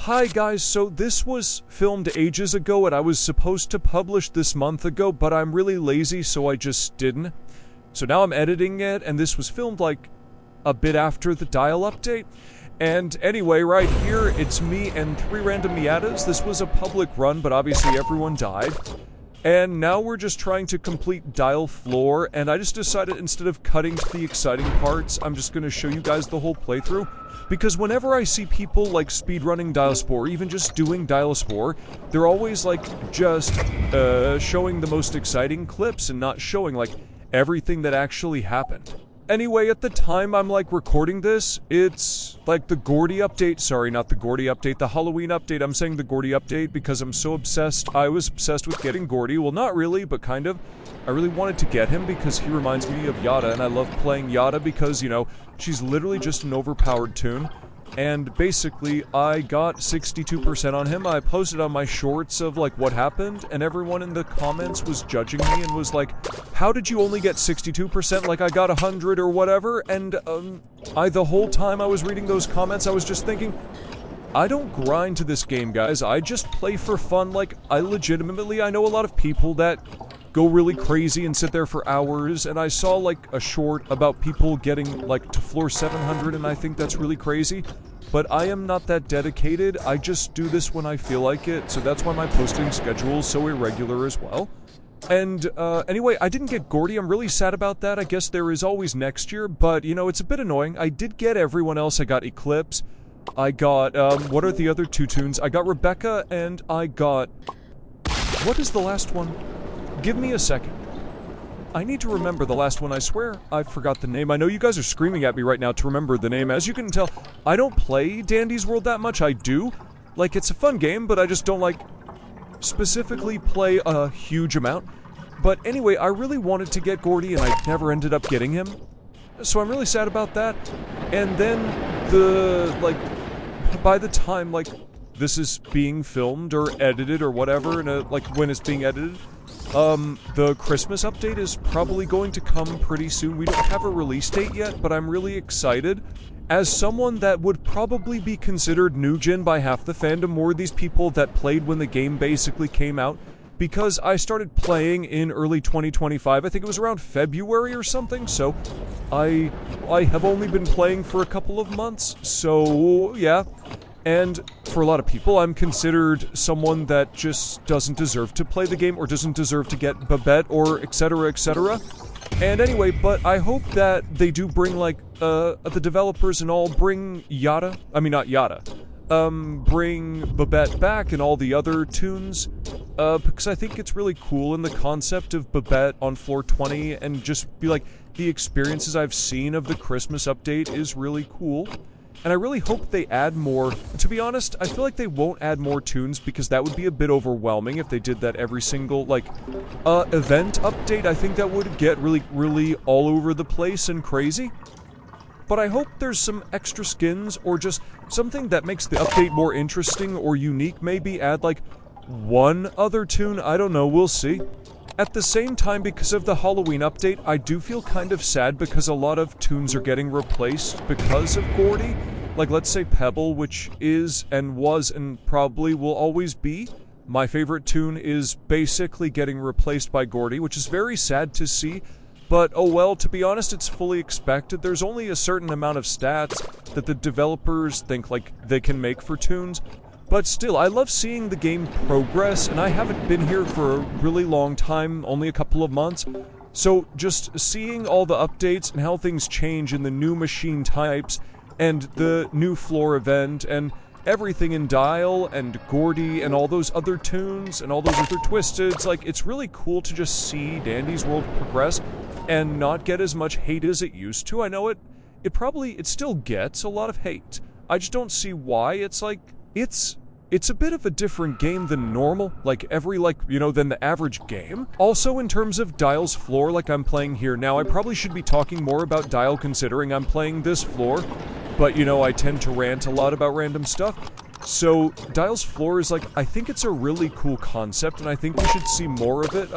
Hi guys, so this was filmed ages ago and I was supposed to publish this month ago, but I'm really lazy so I just didn't. So now I'm editing it, and this was filmed like a bit after the Dial update. And anyway, right here, it's me and 3 random Miatas. This was a public run, but obviously everyone died. And now we're just trying to complete Dial floor, and I just decided instead of cutting to the exciting parts, I'm just gonna show you guys the whole playthrough. Because whenever I see people like speedrunning Dyle'S, or even just doing Dyle'S, they're always like just showing the most exciting clips and not showing like everything that actually happened. Anyway, at the time I'm like recording this, it's like the Gordy update. Sorry, not the Gordy update, the Halloween update. I'm saying the Gordy update because I'm so obsessed. I was obsessed with getting Gordy. Well, not really, but kind of. I really wanted to get him because he reminds me of Yada, and I love playing Yada because, you know, she's literally just an overpowered toon. And basically, I got 62% on him. I posted on my shorts of like what happened, and everyone in the comments was judging me and was like, how did you only get 62%? Like I got 100 or whatever. And the whole time I was reading those comments, I was just thinking, I don't grind to this game, guys. I just play for fun. Like, I know a lot of people that go really crazy and sit there for hours, and I saw like a short about people getting like to floor 700, and I think that's really crazy. But I am not that dedicated. I just do this when I feel like it, so that's why my posting schedule is so irregular as well. And anyway, I didn't get Gordy. I'm really sad about that. I guess there is always next year, but you know, it's a bit annoying. I did get everyone else. I got Eclipse. I got, what are the other 2 toons? I got Rebecca, and I got... What is the last one? Give me a second. I need to remember the last one, I swear. I forgot the name. I know you guys are screaming at me right now to remember the name. As you can tell, I don't play Dandy's World that much. I do. Like, it's a fun game, but I just don't, like, specifically play a huge amount. But anyway, I really wanted to get Gordy, and I never ended up getting him. So I'm really sad about that. And then by the time, like, this is being filmed or edited or whatever, and like, when it's being edited, the Christmas update is probably going to come pretty soon. We don't have a release date yet, but I'm really excited. As someone that would probably be considered new gen by half the fandom, or these people that played when the game basically came out, because I started playing in early 2025, I think it was around February or something, so I have only been playing for a couple of months, so yeah. And for a lot of people, I'm considered someone that just doesn't deserve to play the game, or doesn't deserve to get Babette, or etc, etc. And anyway, but I hope that they do bring, like, the developers and all bring Yada, I mean not Yada, bring Babette back and all the other toons, because I think it's really cool in the concept of Babette on floor 20, and just be like, the experiences I've seen of the Christmas update is really cool. And I really hope they add more. To be honest, I feel like they won't add more toons because that would be a bit overwhelming if they did that every single, like, event update. I think that would get really all over the place and crazy. But I hope there's some extra skins, or just something that makes the update more interesting or unique. Maybe add, like, one other toon. I don't know, we'll see. At the same time, because of the Halloween update, I do feel kind of sad because a lot of toons are getting replaced because of Gordy. Like, let's say Pebble, which is and was and probably will always be my favorite toon, is basically getting replaced by Gordy, which is very sad to see. But, oh well, to be honest, it's fully expected. There's only a certain amount of stats that the developers think, like, they can make for toons. But still, I love seeing the game progress, and I haven't been here for a really long time, only a couple of months. So just seeing all the updates and how things change in the new machine types, and the new floor event, and everything in Dial, and Gordy, and all those other toons, and all those other Twisteds, like, it's really cool to just see Dandy's World progress, and not get as much hate as it used to. I know it still gets a lot of hate. I just don't see why. It's like, it's a bit of a different game than normal, like than the average game. Also, in terms of Dyle'S floor, like I'm playing here now, I probably should be talking more about Dial considering I'm playing this floor, but you know, I tend to rant a lot about random stuff. So, Dyle'S floor is like, I think it's a really cool concept, and I think we should see more of it.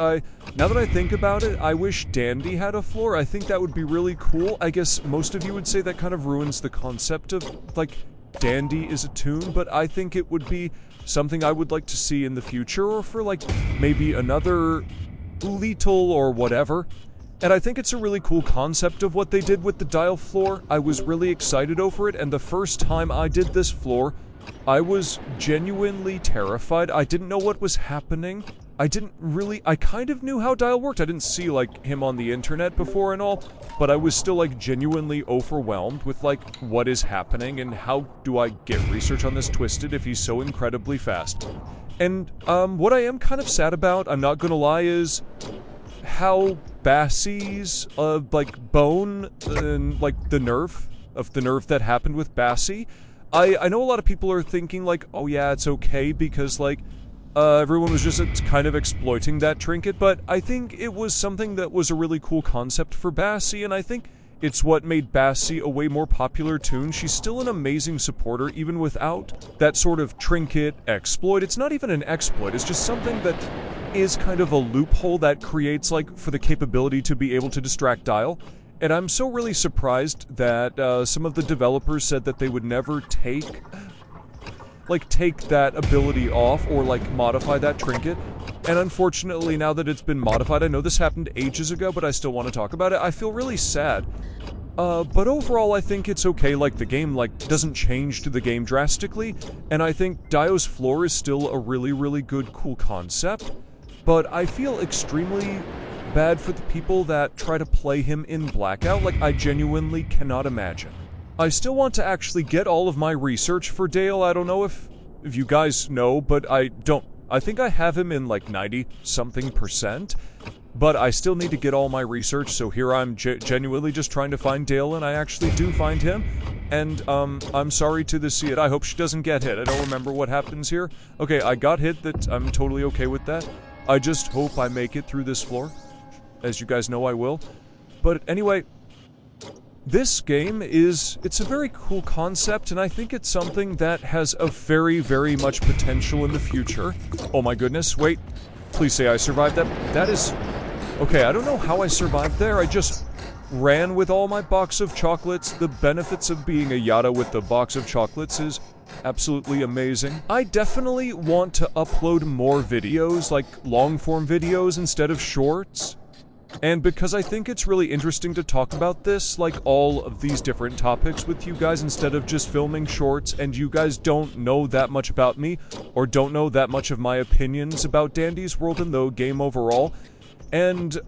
Now that I think about it, I wish Dandy had a floor. I think that would be really cool. I guess most of you would say that kind of ruins the concept of, like, Dandy is a toon, but I think it would be something I would like to see in the future, or for like maybe another Little or whatever. And I think it's a really cool concept of what they did with the Dyle floor. I was really excited over it, and the first time I did this floor, I was genuinely terrified. I didn't know what was happening. I kind of knew how Dyle worked. I didn't see, like, him on the internet before and all, but I was still, like, genuinely overwhelmed with, like, what is happening and how do I get research on this Twisted if he's so incredibly fast. And, what I am kind of sad about, I'm not gonna lie, is how Bassie's, like, bone and, like, the nerf that happened with Bassie. I know a lot of people are thinking, like, oh yeah, it's okay because, like, everyone was just kind of exploiting that trinket, but I think it was something that was a really cool concept for Bassie, and I think it's what made Bassie a way more popular toon. She's still an amazing supporter, even without that sort of trinket exploit. It's not even an exploit, it's just something that is kind of a loophole that creates, like, for the capability to be able to distract Dyle. And I'm so really surprised that some of the developers said that they would never take that ability off or, like, modify that trinket. And unfortunately, now that it's been modified, I know this happened ages ago, but I still want to talk about it. I feel really sad. But overall, I think it's okay. Like, the game, like, doesn't change to the game drastically. And I think Dio's floor is still a really, really good, cool concept. But I feel extremely bad for the people that try to play him in Blackout. Like, I genuinely cannot imagine. I still want to actually get all of my research for Dale. I don't know if you guys know, but I don't. I think I have him in like 90-something%, but I still need to get all my research, so here I'm genuinely just trying to find Dale, and I actually do find him. And, I'm sorry to the Seat. I hope she doesn't get hit. I don't remember what happens here. Okay, I got hit. I'm totally okay with that. I just hope I make it through this floor. As you guys know, I will. But anyway, this game it's a very cool concept, and I think it's something that has a very, very much potential in the future. Oh my goodness, wait. Please say I survived that. That is... Okay, I don't know how I survived there. I just ran with all my box of chocolates. The benefits of being a Yada with the box of chocolates is absolutely amazing. I definitely want to upload more videos, like long-form videos instead of shorts. And because I think it's really interesting to talk about this, like all of these different topics with you guys instead of just filming shorts, and you guys don't know that much about me, or don't know that much of my opinions about Dandy's World and the game overall. And,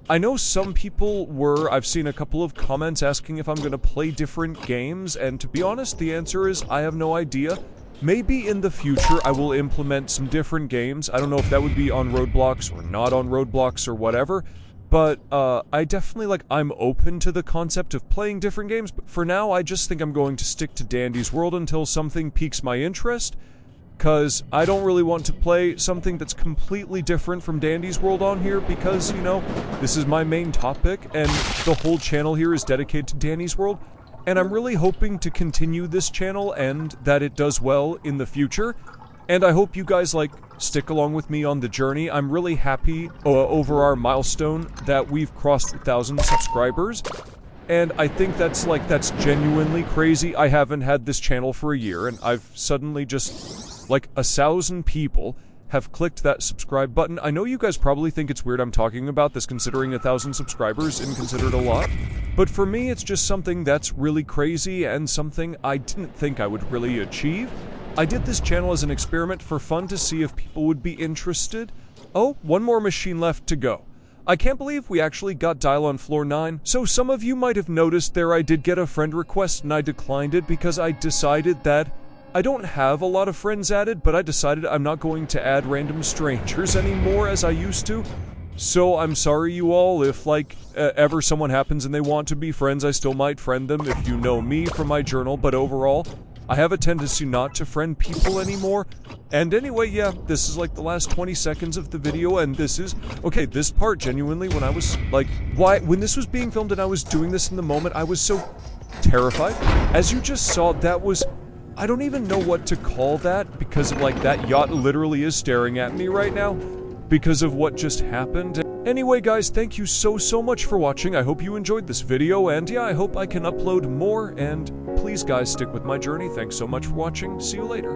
I know some people I've seen a couple of comments asking if I'm gonna play different games, and to be honest, the answer is I have no idea. Maybe in the future I will implement some different games. I don't know if that would be on Roadblocks or not on Roadblocks or whatever, but I definitely, I'm open to the concept of playing different games, but for now I just think I'm going to stick to Dandy's World until something piques my interest, because I don't really want to play something that's completely different from Dandy's World on here, because, you know, this is my main topic, and the whole channel here is dedicated to Dandy's World. And I'm really hoping to continue this channel and that it does well in the future. And I hope you guys, stick along with me on the journey. I'm really happy over our milestone that we've crossed 1,000 subscribers. And I think that's genuinely crazy. I haven't had this channel for a year, and I've suddenly just, 1,000 people have clicked that subscribe button. I know you guys probably think it's weird I'm talking about this, considering 1,000 subscribers and considered a lot. But for me, it's just something that's really crazy and something I didn't think I would really achieve. I did this channel as an experiment for fun to see if people would be interested. Oh, one more machine left to go. I can't believe we actually got Dyle on floor 9. So some of you might have noticed there I did get a friend request and I declined it because I decided that I don't have a lot of friends added, but I decided I'm not going to add random strangers anymore as I used to. So I'm sorry you all, if ever someone happens and they want to be friends, I still might friend them if you know me from my journal, but overall, I have a tendency not to friend people anymore. And anyway, yeah, this is the last 20 seconds of the video, and this is, okay, this part genuinely, when I was, when this was being filmed and I was doing this in the moment, I was so terrified. As you just saw, that was, I don't even know what to call that, because that yacht literally is staring at me right now, because of what just happened. Anyway guys, thank you so much for watching. I hope you enjoyed this video, and yeah, I hope I can upload more, and please please guys stick with my journey. Thanks so much for watching. See you later.